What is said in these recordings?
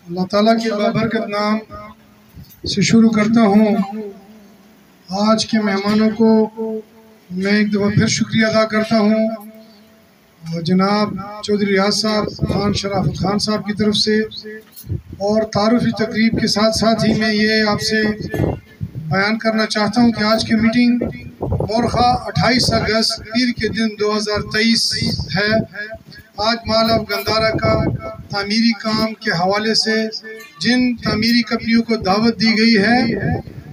اللہ تعالیٰ کے بابرکت نام سے شروع کرتا ہوں۔ آج کے مہمانوں کو میں ایک دفعہ پھر شکریہ ادا کرتا ہوں، جناب چودھری ریاض صاحب، خان شرافت خان صاحب کی طرف سے، اور تعارفی تقریب کے ساتھ ساتھ ہی میں یہ آپ سے بیان کرنا چاہتا ہوں کہ آج کی میٹنگ مورخہ 28 اگست پیر کے دن 2023 ہے۔ آج مال آف گندارہ کا تعمیری کام کے حوالے سے جن تعمیری کمپنیوں کو دعوت دی گئی ہے،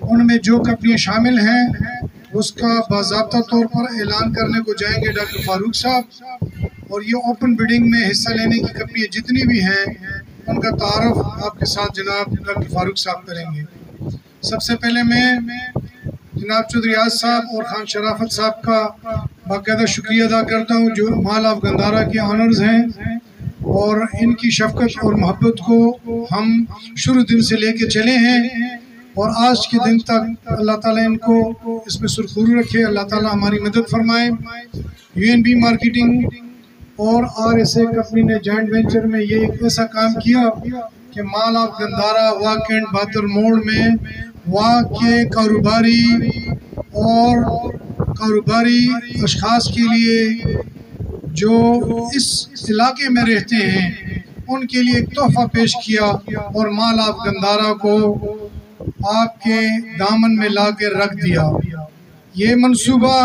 ان میں جو کمپنیاں شامل ہیں اس کا باضابطہ طور پر اعلان کرنے کو جائیں گے ڈاکٹر فاروق صاحب، اور یہ اوپن بیڈنگ میں حصہ لینے کی کمپنیاں جتنی بھی ہیں ان کا تعارف آپ کے ساتھ جناب ڈاکٹر فاروق صاحب کریں گے۔ سب سے پہلے میں جناب چودھری ریاض صاحب اور خان شرافت صاحب کا باقاعدہ شکریہ ادا کرتا ہوں، جو مال آف گندارہ کے آنرز ہیں، اور ان کی شفقت اور محبت کو ہم شروع دن سے لے کے چلے ہیں، اور آج کے دن تک اللہ تعالیٰ ان کو اس میں سرخرو رکھے، اللہ تعالیٰ ہماری مدد فرمائے۔ یو این بی مارکیٹنگ اور RSA کمپنی نے جوائنٹ وینچر میں یہ ایک ایسا کام کیا کہ مال آف گندارہ واق اینڈ بہتر موڑ میں واق کے کاروباری اشخاص کے لیے جو اس علاقے میں رہتے ہیں ان کے لیے ایک تحفہ پیش کیا، اور مال آف گندارہ کو آپ کے دامن میں لا کے رکھ دیا۔ یہ منصوبہ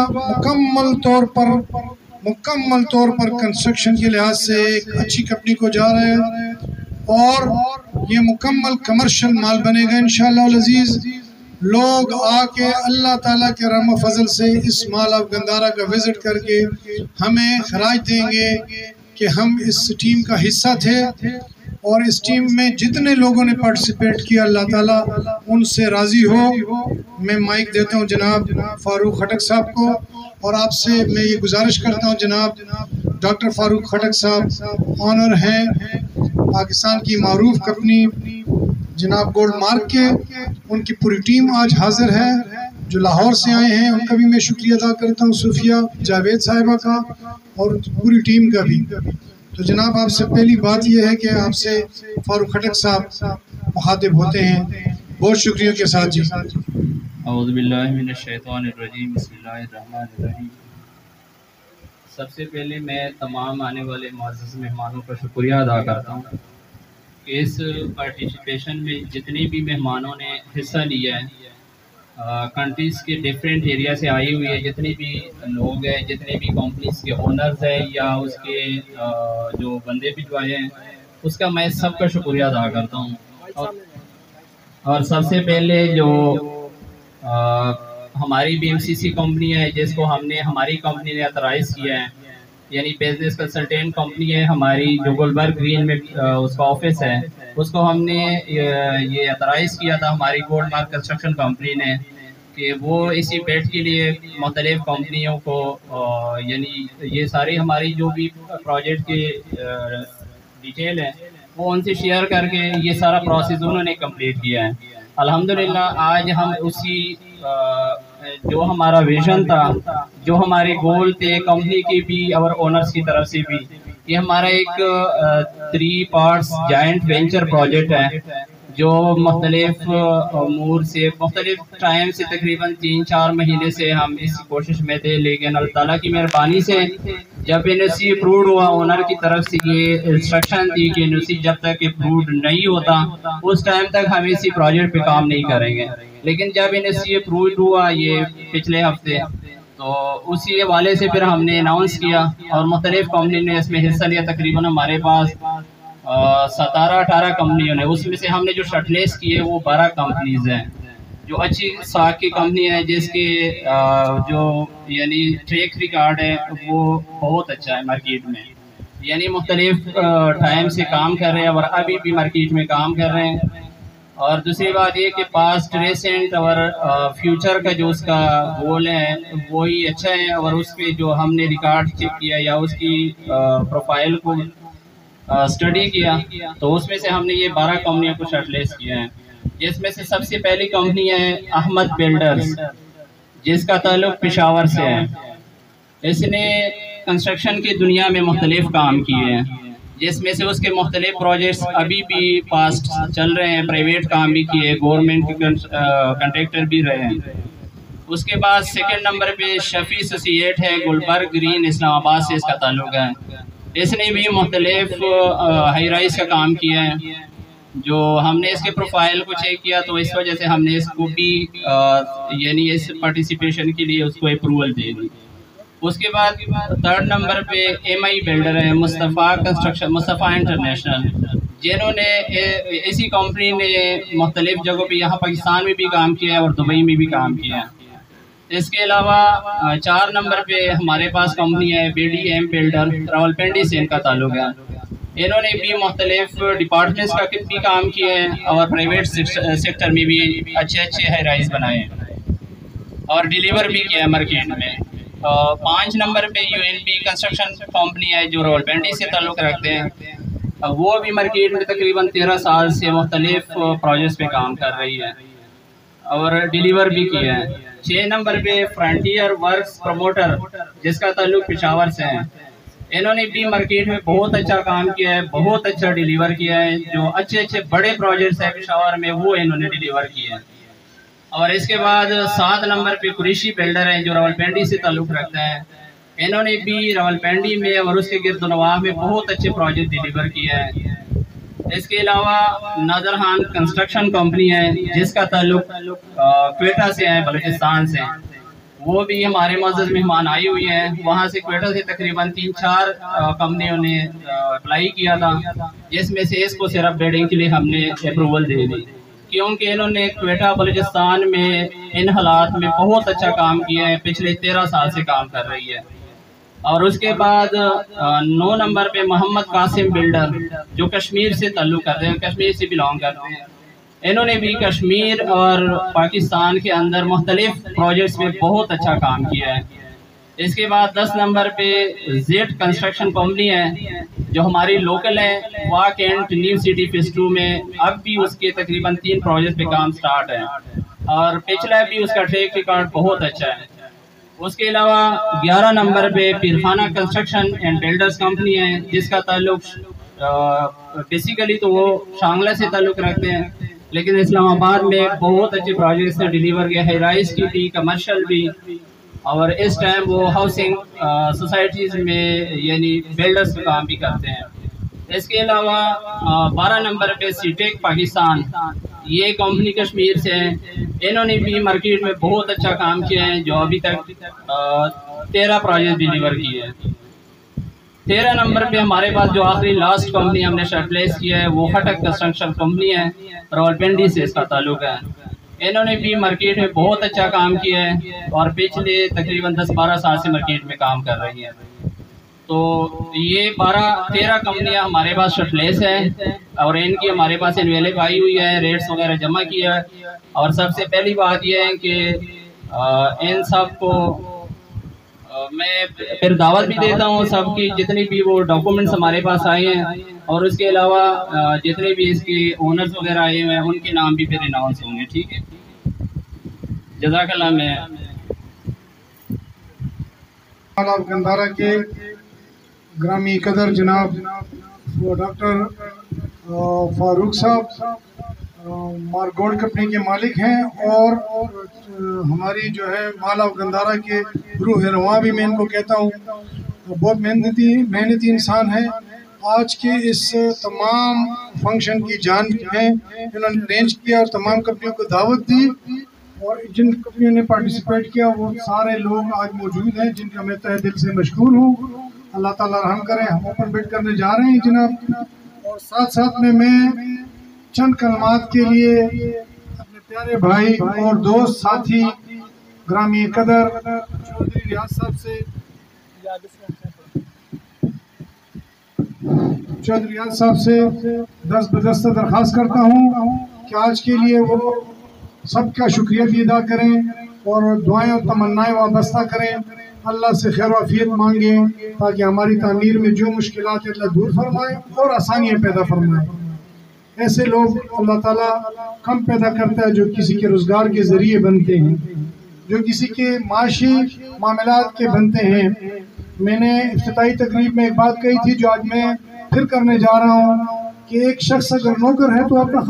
مکمل طور پر کنسٹرکشن کے لحاظ سے ایک اچھی کمپنی کو جا رہا ہے، اور یہ مکمل کمرشل مال بنے گا انشاءاللہ العزیز۔ لوگ آ کے اللہ تعالیٰ کے رحم و فضل سے اس مال آف گندارہ کا وزٹ کر کے ہمیں خراج دیں گے کہ ہم اس ٹیم کا حصہ تھے، اور اس ٹیم میں جتنے لوگوں نے پارٹیسپیٹ کیا اللہ تعالیٰ ان سے راضی ہو۔ میں مائک دیتا ہوں جناب فاروق خٹک صاحب کو، اور آپ سے میں یہ گزارش کرتا ہوں جناب ڈاکٹر فاروق خٹک صاحب آنر ہیں پاکستان کی معروف کمپنی جناب گولڈ مارک کے، ان کی پوری ٹیم آج حاضر ہے جو لاہور سے آئے ہیں، ان کا بھی میں شکریہ ادا کرتا ہوں، صوفیہ جاوید صاحبہ کا اور پوری ٹیم کا بھی۔ تو جناب آپ سے پہلی بات یہ ہے کہ آپ سے فاروق خٹک صاحب مخاطب ہوتے ہیں، بہت شکریہ کے ساتھ جی۔ اعوذ باللہ من الشیطان الرجیم، بسم اللہ الرحمن الرحیم۔ سب سے پہلے میں تمام آنے والے معزز مہمانوں کا شکریہ ادا کرتا ہوں کہ اس پارٹیسپیشن میں جتنے بھی مہمانوں نے حصہ لیا ہے، کنٹریز کے ڈیفرنٹ ایریا سے آئی ہوئی ہے، جتنے بھی لوگ ہیں، جتنے بھی کمپنیز کے اونرز ہیں یا اس کے جو بندے بھی جو آئے ہیں، اس کا میں سب کا شکریہ ادا کرتا ہوں۔ اور سب سے پہلے جو ہماری BMCC کمپنی ہے جس کو ہماری کمپنی نے اترائز کیا ہے، یعنی بزنس کنسلٹینٹ کمپنی ہے ہماری، جو گلبرگ گرین میں اس کا آفس ہے، اس کو ہم نے یہ اترائز کیا تھا ہماری گولڈ مارک کنسٹرکشن کمپنی نے کہ وہ اسی بیٹ کے لیے مختلف کمپنیوں کو یعنی یہ ساری ہماری جو بھی پروجیکٹ کی ڈیٹیل ہے وہ ان سے شیئر کر کے یہ سارا پروسیس انہوں نے کمپلیٹ کیا ہے۔ الحمدللہ آج ہم اسی جو ہمارا ویژن تھا، جو ہمارے گول تھے کمپنی کی بھی اور اونرز کی طرف سے بھی، یہ ہمارا ایک 3 پارٹس جائنٹ وینچر پروجیکٹ ہے جو مختلف امور سے مختلف ٹائم سے تقریباً 3-4 مہینے سے ہم اس کوشش میں تھے، لیکن اللہ تعالیٰ کی مہربانی سے جب NOC اپروڈ ہوا، اونر کی طرف سے یہ انسٹرکشن دی کہ NOC جب تک اپروڈ نہیں ہوتا اس ٹائم تک ہم اسی پروجیکٹ پہ کام نہیں کریں گے، لیکن جب NOC اپروڈ ہوا یہ پچھلے ہفتے، تو اسی حوالے سے پھر ہم نے اناؤنس کیا اور مختلف کمپنی نے اس میں حصہ لیا۔ تقریباً ہمارے پاس 17-18 کمپنیوں نے، اس میں سے ہم نے جو شارٹ لسٹ کیے وہ 12 کمپنیز ہیں جو اچھی ساکھ کی کمپنی ہے، جس کے جو یعنی ٹریک ریکارڈ ہے وہ بہت اچھا ہے مارکیٹ میں، یعنی مختلف ٹائم سے کام کر رہے ہیں اور ابھی بھی مارکیٹ میں کام کر رہے ہیں۔ اور دوسری بات یہ کہ پاسٹ ریسنٹ اور فیوچر کا جو اس کا گول ہے وہی اچھا ہے، اور اس پہ جو ہم نے ریکارڈ چیک کیا یا اس کی پروفائل کو اسٹڈی کیا تو اس میں سے ہم نے یہ 12 کمپنیوں کو شارٹ لسٹ کیا ہے، جس میں سے سب سے پہلی کمپنی ہے احمد بلڈرز، جس کا تعلق پشاور سے ہے۔ اس نے کنسٹرکشن کی دنیا میں مختلف کام کیے ہیں، جس میں سے اس کے مختلف پروجیکٹس ابھی بھی پاسٹ چل رہے ہیں، پرائیویٹ کام بھی کیے، گورنمنٹ کے کنٹریکٹر بھی رہے ہیں۔ اس کے بعد سیکنڈ نمبر پہ شفیع ایسوسی ایٹ ہے، گلبرگ گرین اسلام آباد سے اس کا تعلق ہے۔ اس نے بھی مختلف ہائی رائز کا کام کیا ہے۔ جو ہم نے اس کے پروفائل کو چیک کیا تو اس وجہ سے ہم نے اس کو بھی یعنی اس پارٹیسپیشن کے لیے اس کو اپروول دے دی۔ اس کے بعد تھرڈ نمبر پہ ایم آئی بلڈر ہے، مصطفیٰ کنسٹرکشن، مصطفیٰ انٹرنیشنل، جنہوں نے اسی کمپنی نے مختلف جگہوں پہ یہاں پاکستان میں بھی کام کیا ہے اور دبئی میں بھی کام کیا ہے۔ اس کے علاوہ 4 نمبر پہ ہمارے پاس کمپنی ہے B D M builder, Rawalpindi سے ان کا تعلق ہے۔ انہوں نے بھی مختلف ڈپارٹمنٹس کا بھی کام کیا ہے اور پرائیویٹ سیکٹر میں بھی اچھے ہائی رائز بنائے ہیں اور ڈیلیور بھی کیا ہے مارکیٹ میں۔ 5 نمبر پہ U N P construction company ہے جو راولپنڈی سے تعلق رکھتے ہیں، وہ بھی مارکیٹ میں تقریباً 13 سال سے مختلف پروجیکٹس پہ کام کر رہی ہے اور ڈیلیور بھی کیا ہے۔ 6 نمبر پہ فرنٹیئر ورکس پروموٹر، جس کا تعلق پشاور سے ہے، انہوں نے بھی مارکیٹ میں بہت اچھا کام کیا ہے، بہت اچھا ڈیلیور کیا ہے۔ جو اچھے بڑے پروجیکٹس ہیں پشاور میں وہ انہوں نے ڈیلیور کیے ہیں۔ اور اس کے بعد 7 نمبر پہ قریشی بلڈر ہیں جو راولپنڈی سے تعلق رکھتا ہے، انہوں نے بھی راولپنڈی میں اور اس کے گرد و نواح میں بہت اچھے پروجیکٹ ڈیلیور کیا ہے۔ اس کے علاوہ نادرخان کنسٹرکشن کمپنی ہے جس کا تعلق کوئٹہ سے ہے، بلوچستان سے، وہ بھی ہمارے معزز مہمان آئی ہوئی ہیں۔ وہاں سے کوئٹہ سے تقریباً 3-4 کمپنیوں نے اپلائی کیا تھا، جس میں سے اس کو صرف بیڈنگ کے لیے ہم نے اپروول دے دی، کیونکہ انہوں نے کوئٹہ بلوچستان میں ان حالات میں بہت اچھا کام کیا ہے، پچھلے 13 سال سے کام کر رہی ہے۔ اور اس کے بعد 9 نمبر پہ محمد قاسم بلڈر جو کشمیر سے تعلق کرتے ہیں، کشمیر سے بلانگ کرتے ہیں، انہوں نے بھی کشمیر اور پاکستان کے اندر مختلف پروجیکٹس میں بہت اچھا کام کیا ہے۔ اس کے بعد 10 نمبر پہ زیڈ کنسٹرکشن کمپنی ہے جو ہماری لوکل ہے، walk and new city phase 2 میں، اب بھی اس کے تقریباً 3 پروجیکٹ پہ کام سٹارٹ ہے اور پچھلا بھی اس کا ٹریک ریکارڈ بہت اچھا ہے۔ اس کے علاوہ 11 نمبر پہ پیرخانہ کنسٹرکشن اینڈ بلڈرز کمپنی ہے جس کا تعلق بیسیکلی تو وہ شانگلہ سے تعلق رکھتے ہیں، لیکن اسلام آباد میں بہت اچھے پروجیکٹس نے ڈیلیور کیا، ہائی رائز کی بھی، کمرشل بھی، اور اس ٹائم وہ ہاؤسنگ سوسائٹیز میں یعنی بلڈرز کا کام بھی کرتے ہیں۔ اس کے علاوہ 12 نمبر پہ سی ٹیک پاکستان، یہ کمپنی کشمیر سے ہے، انہوں نے بھی مارکیٹ میں بہت اچھا کام کیا ہے، جو ابھی تک 13 پروجیکٹ ڈیلیور کیے ہیں۔ 13 نمبر پہ ہمارے پاس جو آخری لاسٹ کمپنی ہم نے شارٹ پلیس کیا ہے وہ خٹک کنسٹرکشن کمپنی ہے، راولپنڈی سے اس کا تعلق ہے۔ انہوں نے بھی مارکیٹ میں بہت اچھا کام کیا ہے اور پچھلے تقریباً 10-12 سال سے مارکیٹ میں کام کر رہی ہیں۔ تو یہ 13 کمپنیاں ہمارے پاس شارٹ لیس ہیں اور ان کی ہمارے پاس انویلپ آئی ہوئی ہے، ریٹس وغیرہ جمع کیا ہے۔ اور سب سے پہلی بات یہ ہے کہ ان سب کو میں پھر دعوت بھی دیتا ہوں، سب کی جتنی بھی وہ ڈاکومنٹس ہمارے پاس آئے ہیں، اور اس کے علاوہ جتنے بھی اس کے اونرز وغیرہ آئے ہوئے ہیں ان کے نام بھی پھر اناؤنس ہوں گے، ٹھیک ہے؟ جزاک اللہ۔ میں گندھارا کے گرامی قدر جناب ڈاکٹر فاروق صاحب مارگوڈ کمپنی کے مالک ہیں، اور ہماری جو ہے مال آف گندھارا کے روح رواں بھی میں ان کو کہتا ہوں، بہت محنتی انسان ہے۔ آج کے اس تمام فنکشن کی جان ہے انہوں نے ارینج کیا اور تمام کمپنیوں کو دعوت دی، اور جن کمپنیوں نے پارٹیسپیٹ کیا وہ سارے لوگ آج موجود ہیں جن کا میں تہ دل سے مشکور ہوں۔ اللہ تعالیٰ رحم کریں۔ ہم اوپن بیٹ کرنے جا رہے ہیں جناب، اور ساتھ میں چند کلمات کے لیے اپنے پیارے بھائی اور دوست ساتھی گرامی قدر چودھری ریاض صاحب سے دست بدستہ درخواست کرتا ہوں کہ آج کے لیے وہ سب کا شکریہ بھی ادا کریں اور دعائیں اور تمنائیں وابستہ کریں، اللہ سے خیر و عافیت مانگیں تاکہ ہماری تعمیر میں جو مشکلات اللہ دور فرمائے اور آسانیاں پیدا فرمائے۔ ایسے لوگ اللہ تعالیٰ کم پیدا کرتا ہے جو کسی کے روزگار کے ذریعے بنتے ہیں۔ جو کسی کے معاشی معاملات کے بنتے ہیں. میں نے افتتاحی تقریب میں ایک بات کہی تھی جو آج میں پھر کرنے جا رہا ہوں کہ ایک شخص اگر نوکر ہے تو اپنا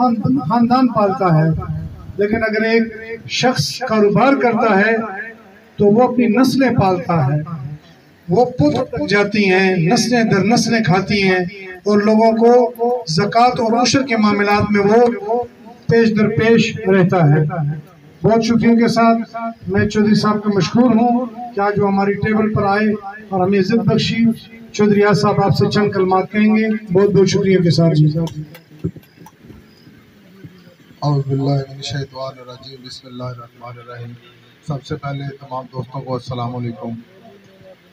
خاندان پالتا ہے، لیکن اگر ایک شخص کاروبار کرتا ہے تو وہ اپنی نسلیں پالتا ہے. وہ پت جاتی ہیں، نسلیں در نسلیں کھاتی ہیں، اور لوگوں کو زکوٰۃ اور عشر کے معاملات میں وہ پیش در پیش رہتا ہے. بہت شکریہ کے ساتھ میں چودھری صاحب کا مشکور ہوں کہ آج وہ ہماری ٹیبل پر آئے اور ہمیں عزت بخشی. چودھری ریاض صاحب آپ سے چند کلمات کہیں گے. بہت بہت شکریہ کے ساتھ. جی اعوذ باللہ من الشیطان الرجیم، بسم اللہ الرحمن الرحیم. سب سے پہلے تمام دوستوں کو السلام علیکم.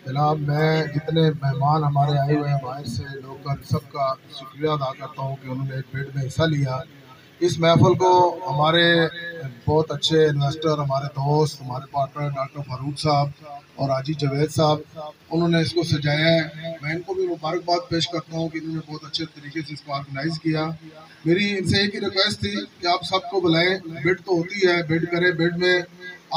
جناب، میں جتنے مہمان ہمارے آئے ہوئے ہیں باہر سے لوکل، سب کا شکریہ ادا کرتا ہوں کہ انہوں نے ایک بیٹ میں حصہ لیا. اس محفل کو ہمارے بہت اچھے انویسٹر، ہمارے دوست، ہمارے پارٹنر ڈاکٹر فاروق صاحب اور حاجی جاوید صاحب، انہوں نے اس کو سجایا ہے. میں ان کو بھی مبارکباد پیش کرتا ہوں کہ انہوں نے بہت اچھے طریقے سے اس کو آرگنائز کیا. میری ان سے ایک ہی ریکویسٹ تھی کہ آپ سب کو بلائیں. بڈ تو ہوتی ہے، بڈ کریں. بڈ میں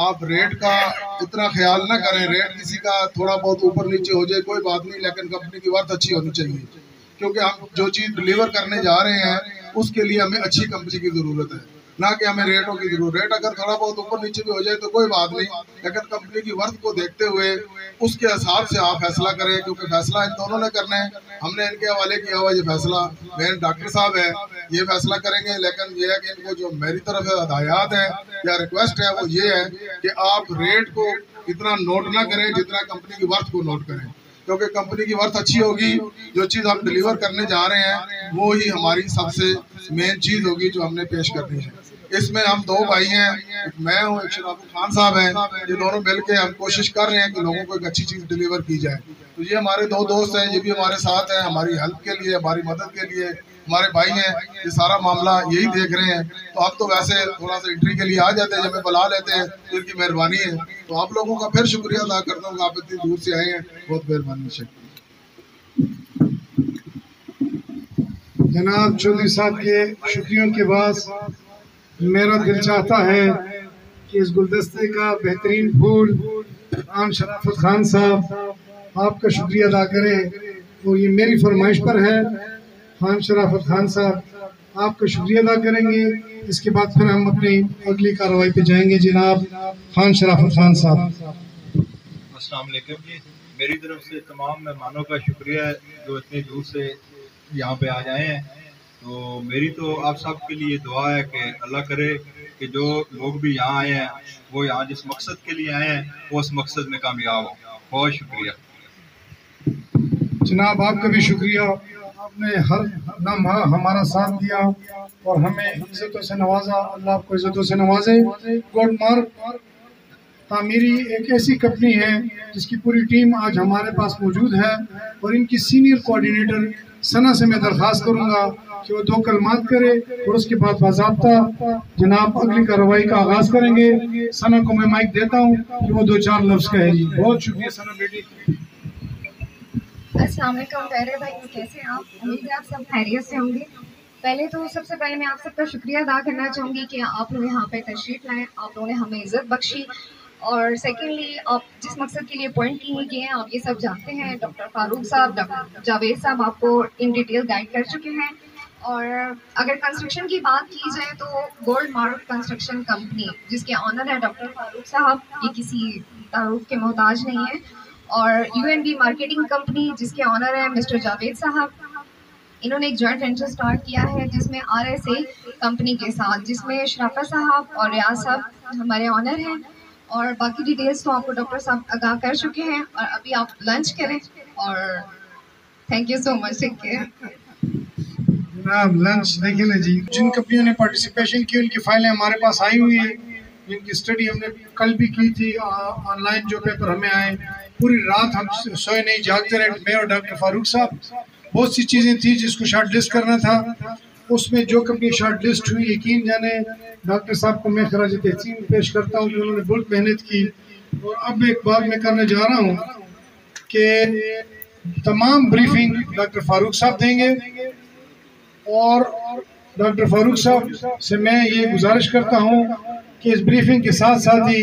آپ ریٹ کا اتنا خیال نہ کریں. ریٹ کسی کا تھوڑا بہت اوپر نیچے ہو جائے کوئی بات نہیں، لیکن کمپنی کی ورتھ اچھی ہونی چاہیے، کیونکہ ہم جو چیز ڈلیور کرنے جا رہے ہیں اس کے لیے ہمیں اچھی کمپنی کی ضرورت ہے، نہ کہ ہمیں ریٹوں کی ضرورت. ریٹ اگر تھوڑا بہت اوپر نیچے بھی ہو جائے تو کوئی بات نہیں، لیکن کمپنی کی ورتھ کو دیکھتے ہوئے اس کے حساب سے آپ فیصلہ کریں، کیونکہ فیصلہ ان دونوں نے کرنا ہے. ہم نے ان کے حوالے کیا ہوا یہ فیصلہ، مین ڈاکٹر صاحب ہے یہ فیصلہ کریں گے. لیکن یہ ہے کہ ان کو جو میری طرف ہدایات ہے یا ریکویسٹ ہے وہ یہ ہے کہ آپ ریٹ کو اتنا نوٹ نہ کریں جتنا کمپنی کی ورتھ کو نوٹ کریں، کیونکہ کمپنی کی ورتھ اچھی ہوگی. جو چیز ہم ڈلیور کرنے جا رہے ہیں وہی ہماری سب سے مین چیز ہوگی جو ہم نے پیش کرنی ہے. اس میں ہم دو بھائی ہیں، ایک میں ہوں، ایک شرافت خان صاحب ہیں. یہ دونوں مل کے ہم کوشش کر رہے ہیں کہ لوگوں کو ایک اچھی چیز ڈلیور کی جائے. تو یہ ہمارے دو دوست ہیں، یہ بھی ہمارے ساتھ ہیں ہماری ہیلپ کے لیے، ہماری مدد کے لیے. ہمارے بھائی ہیں، یہ سارا معاملہ یہی دیکھ رہے ہیں. تو اب تو ویسے تھوڑا سا انٹری کے لیے آ جاتے ہیں، جب ہمیں بلا لیتے ہیں تو ان کی مہربانی ہے. تو آپ لوگوں کا پھر شکریہ ادا کرتا ہوں کہ آپ اتنی دور سے آئے ہیں. بہت مہربانی. شکریہ. جناب چودھری صاحب کے شکریوں کے بعد میرا دل چاہتا ہے کہ اس گلدستے کا بہترین پھول خان شرافت خان صاحب آپ کا شکریہ ادا کریں، اور یہ میری فرمائش پر ہے. خان شرافت خان صاحب آپ کا شکریہ ادا کریں گے، اس کے بعد پھر ہم اپنی اگلی کارروائی پہ جائیں گے. جناب خان شرافت خان صاحب. السلام علیکم جی. میری طرف سے تمام مہمانوں کا شکریہ ہے جو اتنی دور سے یہاں پہ آ جائے ہیں. تو میری تو آپ سب کے لیے دعا ہے کہ اللہ کرے کہ جو لوگ بھی یہاں آئے ہیں وہ یہاں جس مقصد کے لیے آئے ہیں وہ اس مقصد میں کامیاب ہو. بہت شکریہ. جناب آپ کا بھی شکریہ، آپ نے ہر لمحہ ہمارا ساتھ دیا اور ہمیں عزتوں سے نوازا. اللہ آپ کو عزتوں سے نوازے. گوڈ مارک تعمیری ایک ایسی کمپنی ہے جس کی پوری ٹیم آج ہمارے پاس موجود ہے، اور ان کی سینئر کوآرڈینیٹر ثنا سے میں درخواست کروں گا کہ وہ دو کلمات کرے اور اس کے بعد باضابطہ جناب اگلی کارروائی کا آغاز کریں گے. ثنا کو میں مائک دیتا ہوں کہ وہ دو چار لفظ کہے. جی بہت شکریہ ثنا بیٹی. السلام علیکم پیارے بھائی، کیسے ہیں آپ؟ امید ہے آپ سب خیریت سے ہوں گے. پہلے تو سب سے پہلے میں آپ سب کا شکریہ ادا کرنا چاہوں گی کہ آپ لوگ یہاں پہ تشریف لائے، آپ لوگوں نے ہمیں عزت بخشی. اور سیکنڈلی آپ جس مقصد کے لیے اپوائنٹ کیے ہیں آپ یہ سب جانتے ہیں. ڈاکٹر فاروق صاحب، ڈاکٹر جاوید صاحب آپ کو ان ڈیٹیل گائیڈ کر چکے ہیں. اور اگر کنسٹرکشن کی بات کی جائے تو گولڈ مارک کنسٹرکشن کمپنی جس کے آنر ہے ڈاکٹر فاروق صاحب، یہ کسی تعارف کے محتاج نہیں ہے. اور U N B marketing company جس کے آنر ہیں مسٹر جاوید صاحب، انہوں نے ایک جوائنٹ وینچر سٹارٹ کیا ہے جس میں RSA کمپنی کے ساتھ، جس میں شرافت صاحب اور ریاض صاحب ہمارے آنر ہیں. اور باقی ڈیٹیلز تو آپ کو ڈاکٹر صاحب آگاہ کر چکے ہیں. اور ابھی آپ لنچ کریں اور تھینک یو سو مچ. ٹھیک ہے جناب لنچ دیکھیں نا جی، جن کمپنیوں نے پارٹیسپیشن کی ان کی فائلیں ہمارے پاس آئی ہوئی ہیں، جن کی اسٹڈی ہم نے کل بھی کی تھی. آن لائن جو پیپر ہمیں آئے، پوری رات ہم سوئے نہیں جاگتے رہے، میں اور ڈاکٹر فاروق صاحب. بہت سی چیزیں تھیں جس کو شارٹ لسٹ کرنا تھا. اس میں جو کمپنی شارٹ لسٹ ہوئی، یقین جانے ڈاکٹر صاحب کو میں خراج تحسین پیش کرتا ہوں کہ انہوں نے بہت محنت کی. اور اب ایک بات میں کرنے جا رہا ہوں کہ تمام بریفنگ ڈاکٹر فاروق صاحب دیں گے، اور ڈاکٹر فاروق صاحب سے میں یہ گزارش کرتا ہوں کہ اس بریفنگ کے ساتھ ساتھ ہی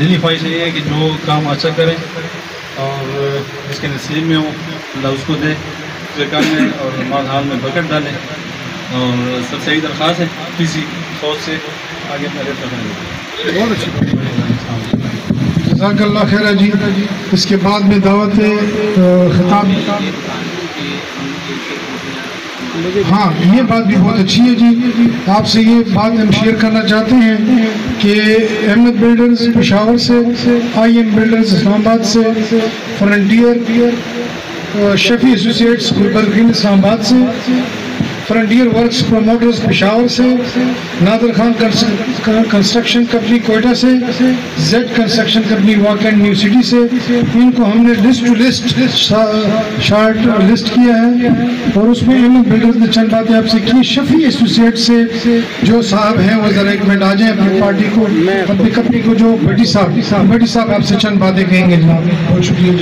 دلی خواہش یہ ہے کہ جو کام اچھا کریں اور اس کے نصیب میں ہوں اللہ اس کو دے کام میں اور مال حال میں برکت ڈالیں اور سب سے یہی درخواست ہے کسی سوچ سے آگے پڑھے بہت اچھی بات، جزاک اللہ خیر جی. اس کے بعد میں دعوت خطاب. ہاں یہ بات بھی بہت اچھی ہے جی. آپ سے یہ بات ہم شیئر کرنا چاہتے ہیں کہ احمد بلڈرز پشاور سے، I am builders Islamabad سے، Frontier Shafi associates Gulberg green Islamabad سے، فرنٹیئر ورکس پروموٹرز پشاور سے، نادر خان کنسٹرکشن کمپنی کوئٹہ سے، زیڈ کنسٹرکشن کمپنی واقع نیو سٹی سے، ان کو ہم نے list to list short list کیا ہے اور اس میں احمد بلڈرز نے چند باتیں آپ سے کی. شفیع ایسوسیٹ سے جو صاحب ہیں وہ ذرا ایک منٹ آ جائیں اپنی پارٹی کو، اپنی کمپنی کو. جو بٹی صاحب آپ سے چند باتیں کہیں گے جناب. بہت شکریہ.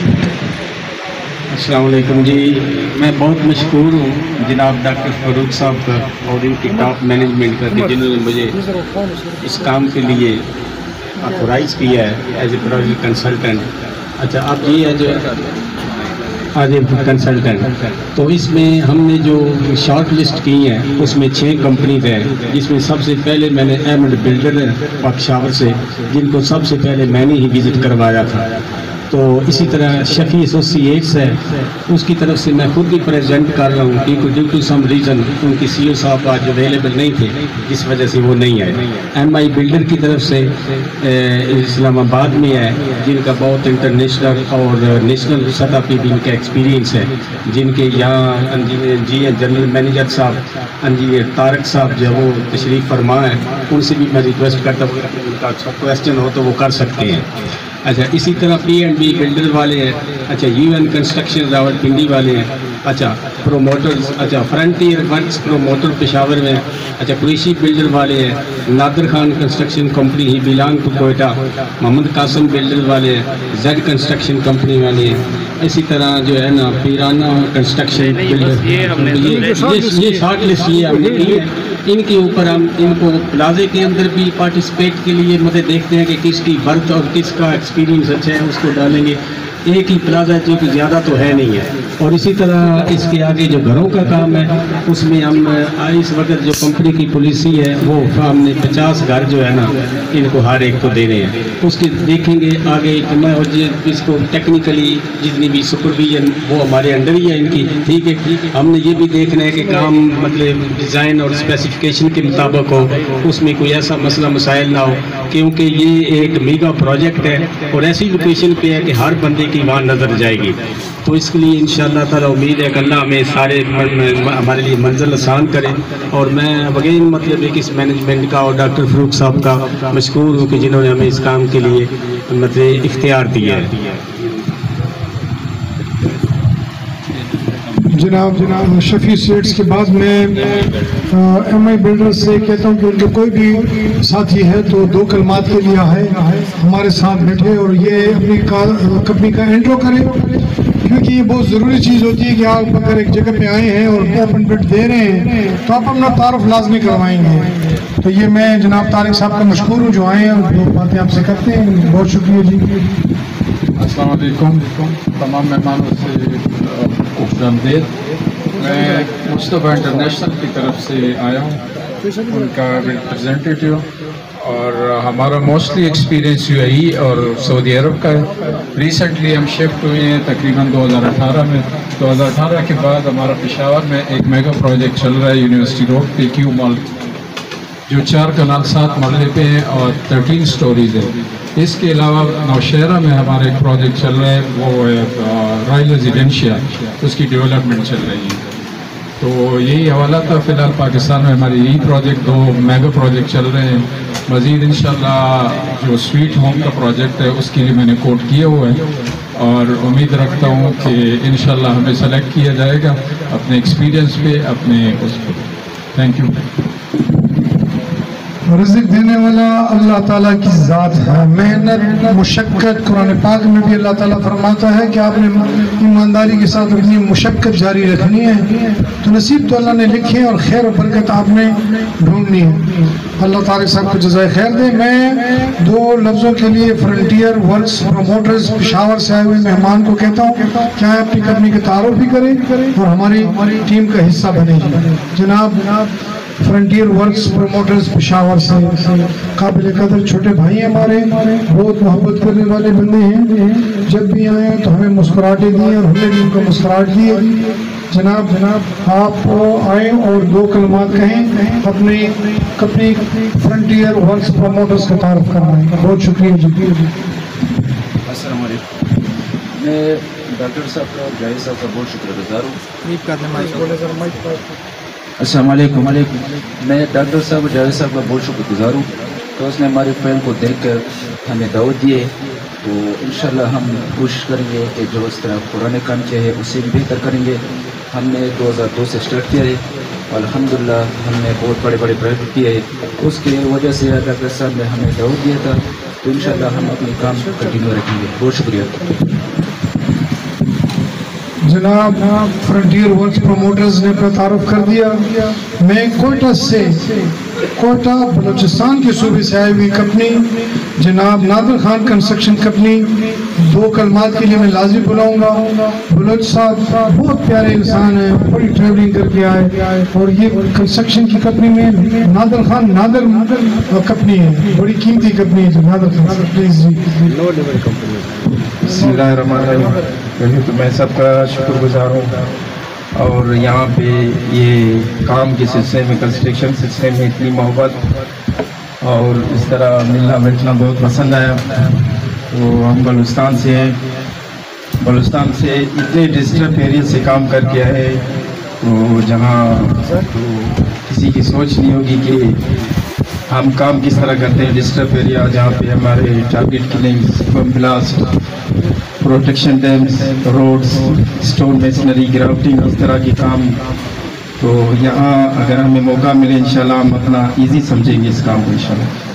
السلام علیکم جی. میں بہت مشکور ہوں جناب ڈاکٹر فاروق صاحب کا اور ان کی ٹاپ مینجمنٹ کا کہ جنہوں نے مجھے اس کام کے لیے آتھورائز کیا ہے ایز اے پروجیکٹ کنسلٹنٹ. اچھا آپ یہ ہے جو ایز اے کنسلٹنٹ، تو اس میں ہم نے جو شارٹ لسٹ کی ہیں اس میں 6 کمپنیز ہیں، جس میں سب سے پہلے میں نے احمد بلڈر پشاور سے، جن کو سب سے پہلے میں نے ہی وزٹ کروایا تھا. تو اسی طرح شفیع ایسوسیٹس ہے، اس کی طرف سے میں خود بھی پریزنٹ کر رہا ہوں کیونکہ ڈیو ٹو سم ریزن ان کی سی او صاحب آج اویلیبل نہیں تھے جس وجہ سے وہ نہیں آئے. ایم آئی بلڈر کی طرف سے اسلام آباد میں ہے، جن کا بہت انٹرنیشنل اور نیشنل سطح پہ بھی ان کا ایکسپیرینس ہے، جن کے یہاں جنرل مینیجر صاحب انجینئر طارق صاحب جو وہ تشریف فرما ہے، ان سے بھی میں ریکویسٹ کرتا ہوں ان کا کویسچن ہو تو وہ کر سکتے ہیں. اچھا اسی طرح پی اینڈ بی بلڈر والے ہیں. اچھا یو این کنسٹرکشن راولپنڈی والے ہیں. اچھا پروموٹرز، اچھا فرنٹیئر ورکس پروموٹر پشاور میں. اچھا قریشی بلڈر والے ہیں. نادر خان کنسٹرکشن کمپنی ہی belonging to Quetta. Muhammad Qasim builder والے ہیں. زیڈ کنسٹرکشن کمپنی والے ہیں. اسی طرح جو ہے نا پیرانہ کنسٹرکشن بلڈر، یہ شارٹ لسٹ یہ ہم نے ان کے اوپر ہم ان کو پلازے کے اندر بھی پارٹیسپیٹ کے لیے مطلب دیکھتے ہیں کہ کس کی برتھ اور کس کا ایکسپیرینس اچھا ہے اس کو ڈالیں گے. ایک ہی پلازا جو کہ زیادہ تو ہے نہیں ہے. اور اسی طرح اس کے آگے جو گھروں کا کام ہے اس میں ہم اس وقت جو کمپنی کی پالیسی ہے وہ ہم نے 50 گھر جو ہے نا ان کو ہر ایک کو دے رہے ہیں. اس کے دیکھیں گے آگے میں اس کو ٹیکنیکلی جتنی بھی سپرویژن وہ ہمارے انڈر ہی ہے ان کی. ٹھیک ہے، ہم نے یہ بھی دیکھنا ہے کہ کام مطلب ڈیزائن اور اسپیسیفکیشن کے مطابق ہو، اس میں کوئی ایسا مسئلہ مسائل نہ ہو، کیونکہ یہ ایک میگا پروجیکٹ ہے اور ایسی لوکیشن پہ ہے کہ ہر بندے کی وہاں نظر جائے گی. تو اس کے لیے انشاءاللہ تعالیٰ امید ہے کہ اللہ ہمیں سارے ہمارے لیے منزل آسان کرے. اور میں اگین مطلب ایک اس مینجمنٹ کا اور ڈاکٹر فاروق صاحب کا مشکور ہوں کہ جنہوں نے ہمیں اس کام کے لیے مطلب اختیار دیا ہے. جناب شفیع سیٹس کے بعد میں ایم آئی بلڈر سے کہتا ہوں کہ ان کے کوئی بھی ساتھی ہے تو 2 کلمات کے لیے آئے ہمارے ساتھ بیٹھے اور یہ اپنی کمپنی کا انٹرو کرے، کیونکہ یہ بہت ضروری چیز ہوتی ہے کہ آپ اگر ایک جگہ پہ آئے ہیں اور اوپن بٹ دے رہے ہیں تو آپ اپنا تعارف لازمی کروائیں گے. تو یہ میں جناب طارق صاحب کا مشکور ہوں جو آئے ہیں اور 2 باتیں آپ سے کرتے ہیں. بہت شکریہ جی. السلام علیکم تمام مہمانوں سے خوش آمدید. میں مصطفیٰ انٹرنیشنل کی طرف سے آیا ہوں، ان کا ریپرزینٹیٹیو، اور ہمارا موسٹلی ایکسپیرینس یو اے ای اور سعودی عرب کا ہے. ریسنٹلی ہم شفٹ ہوئے ہیں تقریباً 2018 میں. 2018 کے بعد ہمارا پشاور میں ایک میگا پروجیکٹ چل رہا ہے یونیورسٹی روڈ پہ کیو مال، جو 4 کنال 7 مرلے پہ ہیں اور 13 سٹوریز ہے. اس کے علاوہ نوشہرہ میں ہمارا ایک پروجیکٹ چل رہا ہے، وہ ہے رائل ریزیڈینشیا، اس کی ڈیولپمنٹ چل رہی ہے. تو یہی حوالہ تھا. فی الحال پاکستان میں ہمارے یہی پروجیکٹ 2 میگا پروجیکٹ چل رہے ہیں. مزید انشاءاللہ جو سویٹ ہوم کا پروجیکٹ ہے اس کے لیے میں نے کوٹ کیا ہوا ہے اور امید رکھتا ہوں کہ انشاءاللہ ہمیں سلیکٹ کیا جائے گا اپنے ایکسپیرینس پہ، اپنے اس پہ. Thank you. رزق دینے والا اللہ تعالیٰ کی ذات ہے. محنت مشقت قرآن پاک میں بھی اللہ تعالیٰ فرماتا ہے کہ آپ نے ایمانداری کے ساتھ اپنی مشقت جاری رکھنی ہے تو نصیب تو اللہ نے لکھے اور خیر و برکت آپ نے ڈھونڈنی ہے. اللہ تعالیٰ صاحب کو جزائے خیر دے. میں 2 لفظوں کے لیے فرنٹیئر ورکس پروموٹرز پشاور سے آئے ہوئے مہمان کو کہتا ہوں کیا ہے اپنی کمپنی کا تعارف بھی کریں اور ہماری ٹیم کا حصہ بنے گی. جناب فرنٹیئر ورکس پروموٹرز پشاور سے قابل قدر چھوٹے بھائی ہمارے, بہت محبت کرنے والے بندے ہیں. جب بھی آئے تو ہمیں مسکراہٹیں دی اور ہم نے بھی ان کو مسکراہٹ دی. جناب آپ آئیں اور 2 کلمات کہیں اپنی فرنٹیئر ورکس پروموٹرز کا تعارف کرنا ہے. بہت شکریہ جی. السلام علیکم. میں ڈاکٹر صاحب کا جاوید صاحب کا بہت شکر گزار ہوں. السلام علیکم. میں ڈاکٹر صاحب جاوید صاحب کا بہت شکر گزار ہوں. تو اس نے ہماری فلم کو دیکھ کر ہمیں دعوت دیے تو انشاءاللہ ہم کوشش کریں گے کہ جو اس طرح پرانے کام کیا ہے اس سے بھی بہتر کریں گے. ہم نے 2002 سے اسٹارٹ کیا ہے اور الحمدللہ ہم نے بہت بڑے پروجیکٹ کیے ہیں. اس کی وجہ سے ڈاکٹر صاحب نے ہمیں دعوت دیا تھا تو انشاءاللہ ہم اپنے کام کنٹینیو رکھیں گے. بہت شکریہ. جناب فرنٹیئر ورکس پروموٹرز نے اپنا تعارف کر دیا. میں کوئٹہ بلوچستان کے صوبے سے آئی ہوئی کمپنی جناب نادر خان کنسٹرکشن کمپنی 2 کلمات کے لیے میں لازم بلاؤں گا. بلوچ صاحب بہت پیارے انسان ہیں, بڑی ٹریولنگ کر کے آئے اور یہ کنسٹرکشن کی کمپنی میں نادر خان کمپنی ہے, بڑی قیمتی کمپنی ہے. نادر خان پلیز جی. بسم اللہ الرحمن الرحیم. پہلے تو میں سب کا شکر گزار ہوں اور یہاں پہ یہ کام کے سلسلے میں کنسٹرکشن سلسلے میں اتنی محبت اور اس طرح ملنا بیٹھنا بہت پسند آیا. تو ہم بلوچستان سے ہیں, بلوچستان سے اتنے ڈسٹرب ایریا سے کام کر کے آئے تو جہاں تو کسی کی سوچ نہیں ہوگی کہ ہم کام کس طرح کرتے ہیں. ڈسٹرب ایریا جہاں پہ ہمارے target killings, bomb blast, protection dams, roads, stone masonry, grouting, اس طرح کی کام. تو یہاں اگر ہمیں موقع ملے انشاءاللہ ہم اپنا ایزی سمجھیں گے اس کام کو انشاءاللہ.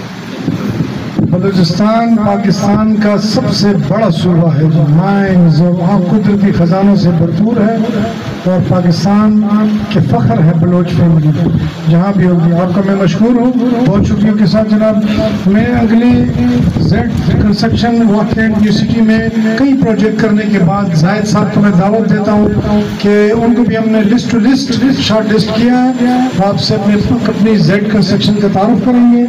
بلوچستان پاکستان کا سب سے بڑا صوبہ ہے جو مائنز اور وہاں قدرتی خزانوں سے بھرپور ہے اور پاکستان کے فخر ہے بلوچ فیملی جہاں بھی ہوگی. آپ کا میں مشکور ہوں, بہت شکریہ کے ساتھ. جناب میں اگلی زیڈ کنسٹرکشن واقع یونیورسٹی میں کئی پروجیکٹ کرنے کے بعد زاہد صاحب کو میں دعوت دیتا ہوں کہ ان کو بھی ہم نے list to list short list کیا ہے. آپ سے اپنی زیڈ کنسٹرکشن کا تعارف کریں گے.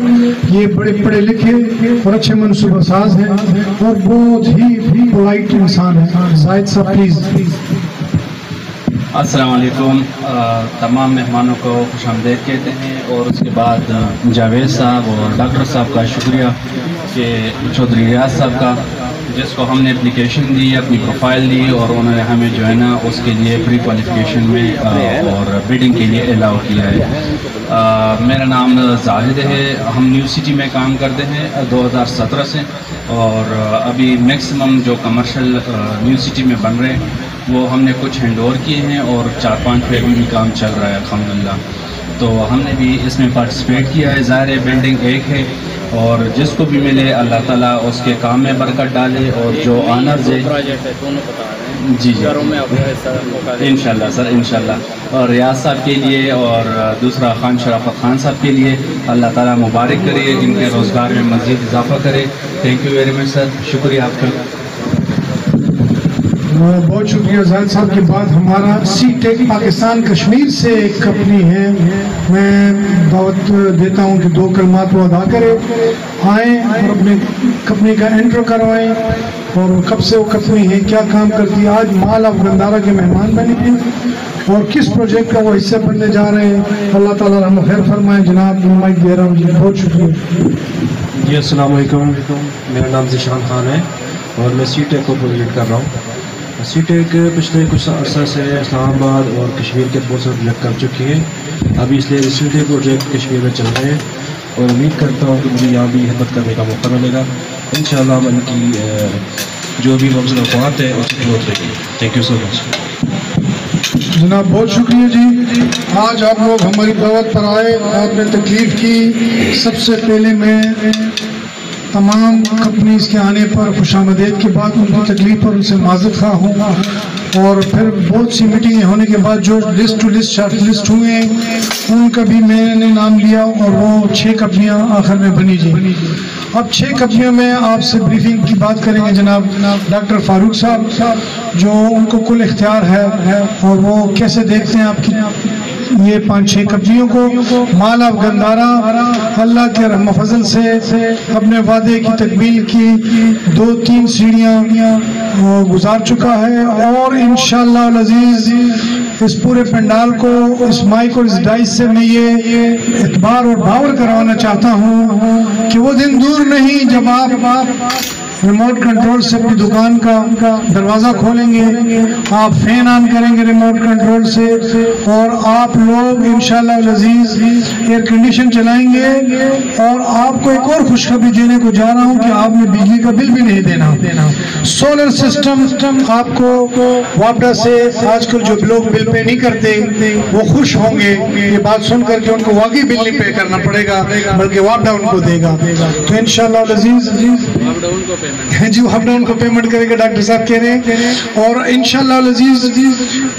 یہ بڑے پڑھے لکھے اور اچھے منصوبہ ساز ہیں اور بہت ہی پولائٹ انسان ہیں. زاہد صاحب پلیز. السلام علیکم. تمام مہمانوں کو خوش آمدید کہتے ہیں اور اس کے بعد جاوید صاحب اور ڈاکٹر صاحب کا شکریہ کہ چودھری ریاض صاحب کا جس کو ہم نے اپلیکیشن دی, اپنی پروفائل دی اور انہوں نے ہمیں جو ہے نا اس کے لیے پری کوالیفیکیشن میں اور بیڈنگ کے لیے الاؤ کیا ہے. میرا نام زاہد ہے. ہم نیو سٹی میں کام کرتے ہیں 2017 سے اور ابھی میکسیمم جو کمرشل نیو سٹی میں بن رہے ہیں وہ ہم نے کچھ ہینڈ اوور کیے ہیں اور 4-5 پہ بھی کام چل رہا ہے الحمدللہ. تو ہم نے بھی اس میں پارٹیسپیٹ کیا ہے. ظاہر ہے بلڈنگ ایک ہے اور جس کو بھی ملے اللہ تعالیٰ اس کے کام میں برکت ڈالے اور جو آنرز ہے جی انشاءاللہ سر انشاءاللہ. اور ریاض صاحب کے لیے اور دوسرا خان شرافت خان صاحب کے لیے اللہ تعالیٰ مبارک کرے, ان کے روزگار میں مزید اضافہ کرے. تھینک یو ویری مچ سر. شکریہ آپ کا. بہت شکریہ زاہد صاحب کے بعد ہمارا سی ٹیک پاکستان کشمیر سے ایک کمپنی ہے. میں دعوت دیتا ہوں کہ 2 کلمات وہ ادا کرے, آئیں اور اپنے کمپنی کا انٹرو کروائیں اور کب سے وہ کمپنی ہے, کیا کام کرتی ہے. آج مال آف گندارا کے مہمان بنے ہیں اور کس پروجیکٹ کا وہ حصہ بننے جا رہے ہیں. اللہ تعالیٰ رحم و خیر فرمائیں. جناب مائک دے رہا ہوں جی. بہت شکریہ جی. السلام علیکم. میرا نام ذیشان خان ہے اور میں سی ٹیک کو پروجیکٹ کر رہا ہوں. سی ٹیک پچھلے کچھ عرصہ سے اسلام آباد اور کشمیر کے بہت سارے پروجیکٹ کر چکی ہے. ابھی اس لیے ریسنٹلی پروجیکٹ کشمیر میں چل رہے ہیں اور امید کرتا ہوں کہ مجھے یہاں بھی خدمت کرنے کا موقع ملے گا. انشاءاللہ ہم ان کی جو بھی مبذول اوقات ہے اس کی خدمت کریں گے. تھینک یو سو مچ. جناب بہت شکریہ جی، آج آپ لوگ ہماری دعوت پر آئے، آپ نے تکلیف کی۔ سب سے پہلے میں تمام کمپنیز کے آنے پر خوش آمدید کے بعد ان کی تکلیف پر ان سے معذرت خواہ ہوں، اور پھر بہت سی میٹنگیں ہونے کے بعد جو list to list short list ہوئے ان کا بھی میں نے نام لیا، اور وہ 6 کمپنیاں آخر میں بنی جی۔ اب 6 کمپنیوں میں آپ سے بریفنگ کی بات کریں گے جناب ڈاکٹر فاروق صاحب، جو ان کو کل اختیار ہے، اور وہ کیسے دیکھتے ہیں آپ کی یہ 5-6 کمپنیوں کو۔ مالا گندارا اللہ کے رحم و فضل سے اپنے وعدے کی تکمیل کی 2-3 سیڑھیاں گزار چکا ہے، اور انشاءاللہ العزیز اس پورے پنڈال کو اس مائک اور اس ڈائس سے میں یہ اعتبار اور باور کروانا چاہتا ہوں کہ وہ دن دور نہیں جب آپ ریموٹ کنٹرول سے اپنی دکان کا دروازہ کھولیں گے، آپ فین آن کریں گے ریموٹ کنٹرول سے، اور آپ لوگ انشاءاللہ العزیز ایئر کنڈیشن چلائیں گے۔ اور آپ کو ایک اور خوشخبری دینے کو جا رہا ہوں کہ آپ نے بجلی کا بل بھی نہیں دینا۔ سولر سسٹم آپ کو واپڈا سے آج کل جو لوگ بل پے نہیں کرتے وہ خوش ہوں گے یہ بات سن کر کہ ان کو واقعی بل نہیں پے کرنا پڑے گا، بلکہ واپڈا ان کو دے گا۔ تو انشاءاللہ العزیز جی واپڈا ان کو پیمنٹ کرے گا، ڈاکٹر صاحب کہہ رہے ہیں۔ اور انشاءاللہ العزیز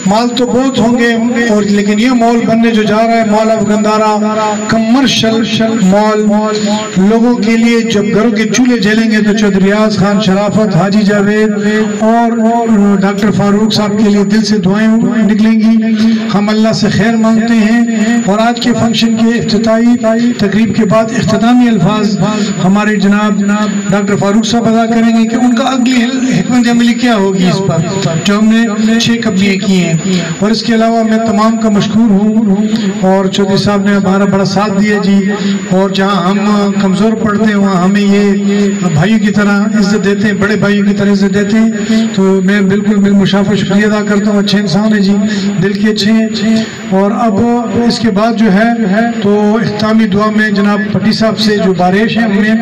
مال تو بہت ہوں گے، اور لیکن یہ مال بننے جو جا رہا ہے مال آف گندارا کمرشل مال، لوگوں کے لیے جب گھروں کے چولہے جلیں گے تو چودھری ریاض خان شرافت، حاجی جاوید اور ڈاکٹر فاروق صاحب کے لیے دل سے دعائیں نکلیں گی۔ ہم اللہ سے خیر مانگتے ہیں، اور آج کے فنکشن کے افتتاحی تقریب کے بعد اختتامی الفاظ ہمارے جناب ڈاکٹر فاروق صاحب ادا کریں گے کہ ان کا اگلی حکمت عملی کیا ہوگی اس پر جو ہم نے 6 کمپنیاں کی ہیں۔ اور اس کے علاوہ میں تمام کا مشکور ہوں، اور چودھری صاحب نے ہمارا بڑا ساتھ دیا جی، اور جہاں ہم کمزور پڑتے ہیں وہاں ہمیں یہ بھائیوں کی طرح عزت دیتے ہیں، بڑے بھائیوں کی طرح عزت دیتے ہیں۔ تو میں بالکل بالمشافہ شکریہ ادا کرتا ہوں، اچھے انسان ہیں جی، دل کے اچھے ہیں۔ اور اب اس کے بعد جو ہے تو اختتامی دعا میں جناب پٹی صاحب سے جو بارش ہے ہمیں،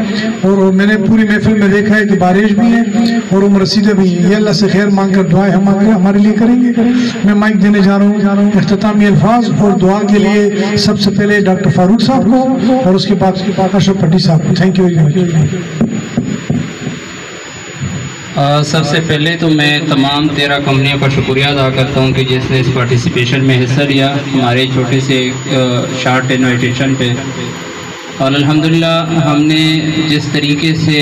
اور میں نے پوری محفل میں دیکھا ہے کہ بارش بھی ہے اور عمر رسیدہ بھی ہے، یہ اللہ سے خیر مانگ کر دعائیں ہمارے لیے کریں گے۔ میں مائک دینے جا رہا ہوں اختتامی الفاظ اور دعا کے لیے سب سے پہلے ڈاکٹر فاروق صاحب کو، اور اس کے بعد اشرف پٹی صاحب کو۔ Thank you very much. سب سے پہلے تو میں تمام 13 کمپنیوں کا شکریہ ادا کرتا ہوں کہ جس نے اس پارٹیسپیشن میں حصہ لیا ہمارے چھوٹے سے شارٹ انویٹیشن پہ، اور الحمدللہ ہم نے جس طریقے سے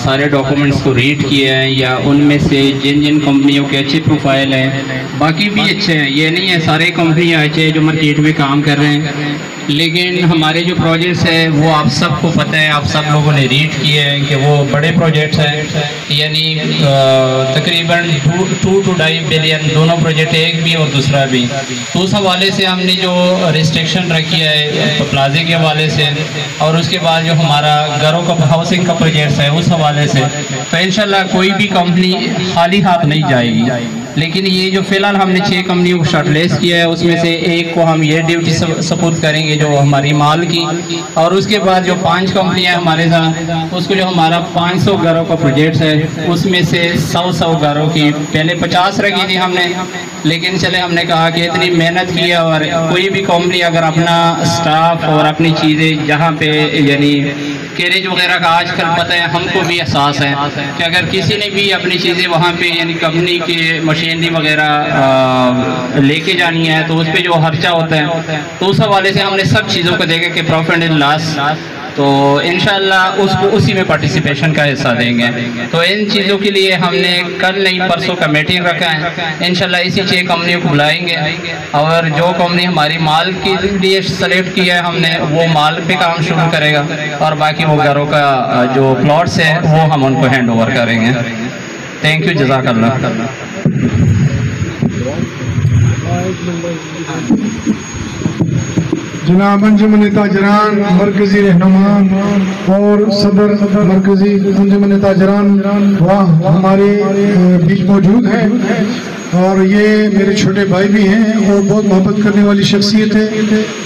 سارے ڈاکومنٹس کو ریڈ کیا ہے، یا ان میں سے جن کمپنیوں کے اچھے پروفائل ہیں، باقی بھی اچھے ہیں، یہ نہیں ہے سارے کمپنیاں اچھے ہیں جو مارکیٹ میں کام کر رہے ہیں، لیکن ہمارے جو پروجیکٹس ہیں وہ آپ سب کو پتہ ہے، آپ سب لوگوں نے ریڈ کیے ہیں کہ وہ بڑے پروجیکٹس ہیں، یعنی تقریباً 2 to 2.5 بلین دونوں پروجیکٹ، ایک بھی اور دوسرا بھی۔ تو اس حوالے سے ہم نے جو ریسٹرکشن رکھی ہے پلازے کے حوالے سے، اور اس کے بعد جو ہمارا گھروں کا ہاؤسنگ کا پروجیکٹس ہے اس حوالے سے، تو انشاءاللہ کوئی بھی کمپنی خالی ہاتھ نہیں جائے گی۔ لیکن یہ جو فی الحال ہم نے 6 کمپنیوں کو شارٹ لسٹ کیا ہے، اس میں سے ایک کو ہم یہ ڈیوٹی سپورٹ کریں گے جو ہماری مال کی، اور اس کے بعد جو 5 کمپنیاں ہمارے ساتھ، اس کو جو ہمارا 500 گھروں کا پروجیکٹس ہے اس میں سے 100 گھروں کی پہلے 50 رکھی تھی ہم نے، لیکن چلے ہم نے کہا کہ اتنی محنت کی ہے، اور کوئی بھی کمپنی اگر اپنا سٹاف اور اپنی چیزیں جہاں پہ یعنی کیریج وغیرہ کا آج کل پتہ ہے، ہم کو بھی احساس ہے کہ اگر کسی نے بھی اپنی چیزیں وہاں پہ یعنی کمپنی کے مشینری وغیرہ لے کے جانی ہے تو اس پہ جو خرچہ ہوتا ہے، تو اس حوالے سے ہم نے سب چیزوں کو دیکھا کہ پروفٹ اینڈ لاس، تو انشاءاللہ اس کو اسی میں پارٹیسپیشن کا حصہ دیں گے۔ تو ان چیزوں کے لیے ہم نے کل نہیں پرسوں کا میٹنگ رکھا ہے، انشاءاللہ اسی 6 کمپنیوں کو بلائیں گے، اور جو کمپنی ہماری مال کے لیے سلیکٹ کیا ہے ہم نے وہ مال پہ کام شروع کرے گا، اور باقی وہ گھروں کا جو پلاٹس ہے وہ ہم ان کو ہینڈ اوور کریں گے۔ تھینک یو، جزاک اللہ۔ جناب انجمن تاجران مرکزی رہنما اور صدر مرکزی انجمن تاجران ہمارے بیچ موجود ہیں، اور یہ میرے چھوٹے بھائی بھی ہیں اور بہت محبت کرنے والی شخصیت ہے۔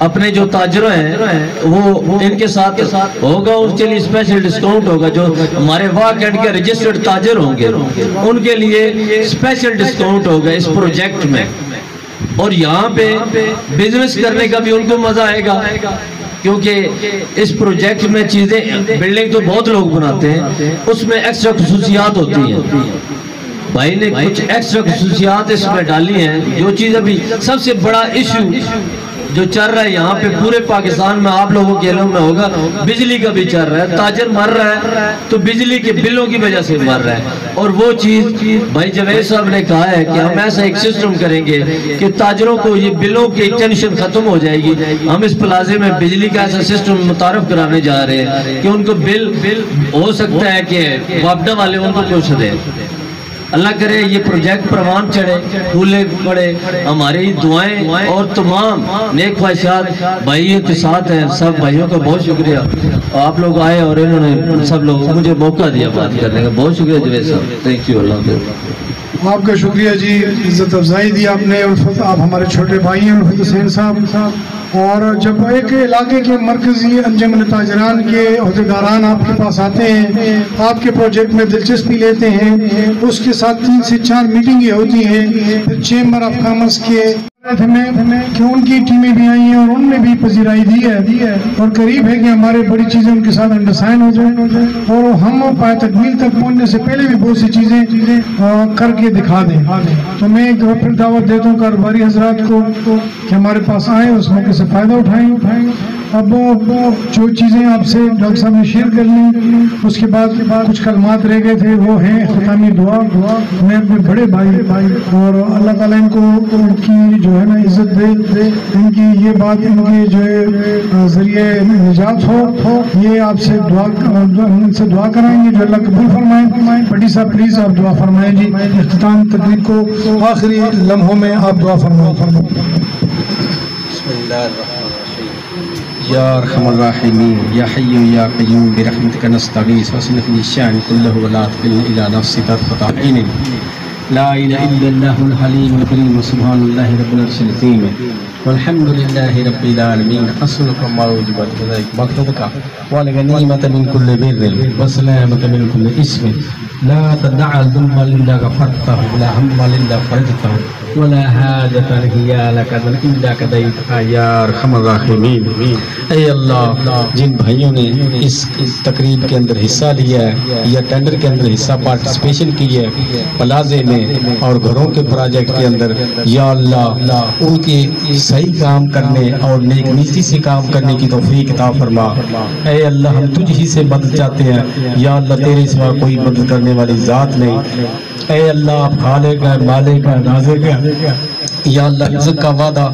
اپنے جو تاجر ہیں وہ ان کے ساتھ ہوگا، اس کے لیے اسپیشل ڈسکاؤنٹ ہوگا. جو ہمارے واک اینڈ کے رجسٹرڈ تاجر ہوں گے ان کے لیے اسپیشل ڈسکاؤنٹ ہوگا اس پروجیکٹ میں. اور یہاں پہ بزنس کرنے کا بھی ان کو مزہ آئے گا، کیونکہ اس پروجیکٹ میں چیزیں بلڈنگ تو بہت لوگ بناتے ہیں، اس میں ایکسٹرا خصوصیات ہوتی ہیں. بھائی نے کچھ ایکسٹرا خصوصیات اس میں ڈالی ہیں. جو چیز ابھی سب سے بڑا ایشو جو چل رہا ہے یہاں پہ پورے پاکستان میں، آپ لوگوں کے علم میں ہوگا، بجلی کا بھی چل رہا ہے. تاجر مر رہا ہے تو بجلی کے بلوں کی وجہ سے مر رہا ہے. اور وہ چیز بھائی جوید صاحب نے کہا ہے کہ ہم ایسا ایک سسٹم کریں گے کہ تاجروں کو یہ بلوں کی ٹینشن ختم ہو جائے گی. ہم اس پلازے میں بجلی کا ایسا سسٹم متعارف کرانے جا رہے ہیں کہ ان کو بل ہو سکتا ہے کہ وابڈا والے ان کو پوچھ دیں. اللہ کرے یہ پروجیکٹ پروان چڑھے، پھولے پڑے. ہماری دعائیں اور تمام نیک خواہشات بھائیوں کے ساتھ ہیں. سب بھائیوں کا بہت شکریہ، آپ لوگ آئے اور انہوں نے سب لوگ مجھے موقع دیا بات کرنے کا. بہت شکریہ جوید صاحب، تھینک یو. اللہ حافظ. آپ کا شکریہ جی، عزت افزائی دی آپ نے. آپ ہمارے چھوٹے بھائی ہیں الفت حسین صاحب. اور جب ایک علاقے کے مرکزی انجمن تاجران کے عہدیداران آپ کے پاس آتے ہیں، آپ کے پروجیکٹ میں دلچسپی لیتے ہیں، اس کے ساتھ 3 سے 4 میٹنگیں ہوتی ہیں. پھر چیمبر آف کامرس کے کہ ان کی ٹیمیں بھی آئی ہیں اور ان نے بھی پذیرائی دی ہے اور قریب ہے کہ ہمارے بڑی چیزیں ان کے ساتھ انڈرسٹینڈ ہو جائیں اور ہم پائے تکمیل تک پہنچنے سے پہلے بھی بہت سی چیزیں کر کے دکھا دیں. تو میں ایک پھر دعوت دیتا ہوں کاروباری حضرات کو کہ ہمارے پاس آئیں، اس موقع سے فائدہ اٹھائیں. اب جو چیزیں آپ سے ڈاکٹر صاحب نے شیئر کر لیں، اس کے بعد کچھ کلمات رہ گئے تھے، وہ ہیں اختتامی دعا. میں اپنے بڑے بھائی اور اللہ تعالیٰ ان کو ان کی جو ہے نا عزت دے، ان کی یہ بات ان کے جو ہے ذریعے نجات ہو، یہ آپ سے ان سے دعا کرائیں گے جو اللہ قبول فرمائیں. بڑی صاحب پلیز آپ دعا فرمائیں جی. اختتام تقریب کو آخری لمحوں میں آپ دعا فرمائیں. بسم اللہ الرحمن الرحیم. یا ارحم الراحمین یا حی یا قیوم برحمتک نستغیث واصلح لي الشأن كله ولا تكلني إلى نفسي طرفة عین. لا إله إلا الله الحليم الكريم سبحان الله رب العرش العظيم والحمد لله رب العالمين. أسألك ما وجب لك مقصدك والغنيمة من كل بر والسلامة من كل اسم. لا تدع ذنبا إلا غفرته ولا هما إلا فرجته ولا حاجة هي لك إلا قضيتها يا أرحم الراحمين. اے اللہ، جن بھائیوں نے اس تقریب کے اندر حصہ لیا ہے یا ٹینڈر کے اندر حصہ پارٹیسپیشن کی ہے پلازے میں اور گھروں کے پروجیکٹ کے اندر، یا اللہ ان کے صحیح کام کرنے اور نیک نیتی سے کام کرنے کی توفیق عطا فرما. اے اللہ ہم تجھ ہی سے مدد چاہتے ہیں، یا اللہ تیرے سوا کوئی مدد کرنے والی ذات نہیں. اے اللہ آپ خالق ہے، مالک ہے، رازق ہے. یا اللہ رزق کا وعدہ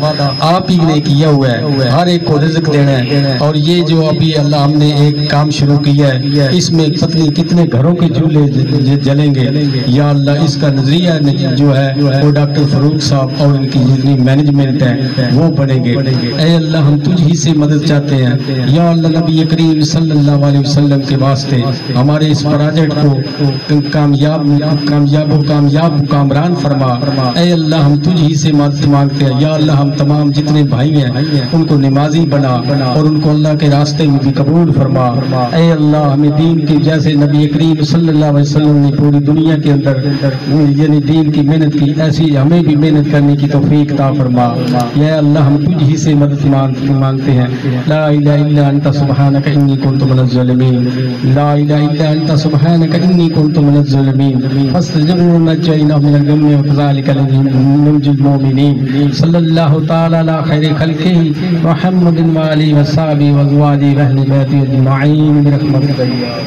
آپ ہی نے کیا ہوا ہے، ہر ایک کو رزق دینا ہے. اور یہ جو ابھی اللہ ہم نے ایک کام شروع کیا ہے، اس میں پتنی کتنے گھروں کے چولہے جلیں گے. یا اللہ اس کا نظریہ جو ہے وہ ڈاکٹر فاروق صاحب اور ان کی جتنی مینجمنٹ ہے وہ بڑھیں گے. اے اللہ ہم تجھ ہی سے مدد چاہتے ہیں. یا اللہ نبی کریم صلی اللہ علیہ وسلم کے واسطے ہمارے اس پروجیکٹ کو کامیاب کامران فرما. اے اللہ ہم تجھ ہی سے مدد مانگتے ہیں. یا اللہ ہم تمام جتنے بھائی ہیں ان کو نمازی بنا اور ان کو اللہ کے راستے میں بھی قبول فرما. اے اللہ ہمیں دین کی جیسے نبی کریم صلی اللہ علیہ وسلم نے پوری دنیا کے اندر یعنی دین کی محنت کی، ایسی ہمیں بھی محنت کرنے کی توفیق عطا فرما. یا اللہ ہم تجھ ہی سے مدد مانگتے ہیں. لا الہ الا انت سبحانک انی کنت من الظالمین. لا الہ الا انت سبحانک انی کنت من الظالمین. فاستجبنا ونجیناه من الغم وكذلك ننجي المؤمنين. صلی اللہ تعالی علی خیر خلقہ محمد وآلہ وصحبہ وازواجہ واہل بیتہ اجمعین برحمتک یا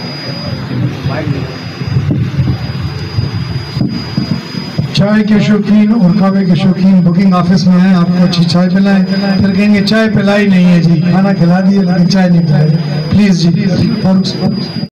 چائے کے شوقین اور کعوے کے شوقین بکنگ آفس میں ہیں، آپ کو اچھی چائے پلائیں. پھر کہیں گے چائے پلائی نہیں ہے جی، کھانا کھلا دیے لیکن چائے نہیں پلائی. پلیز جی.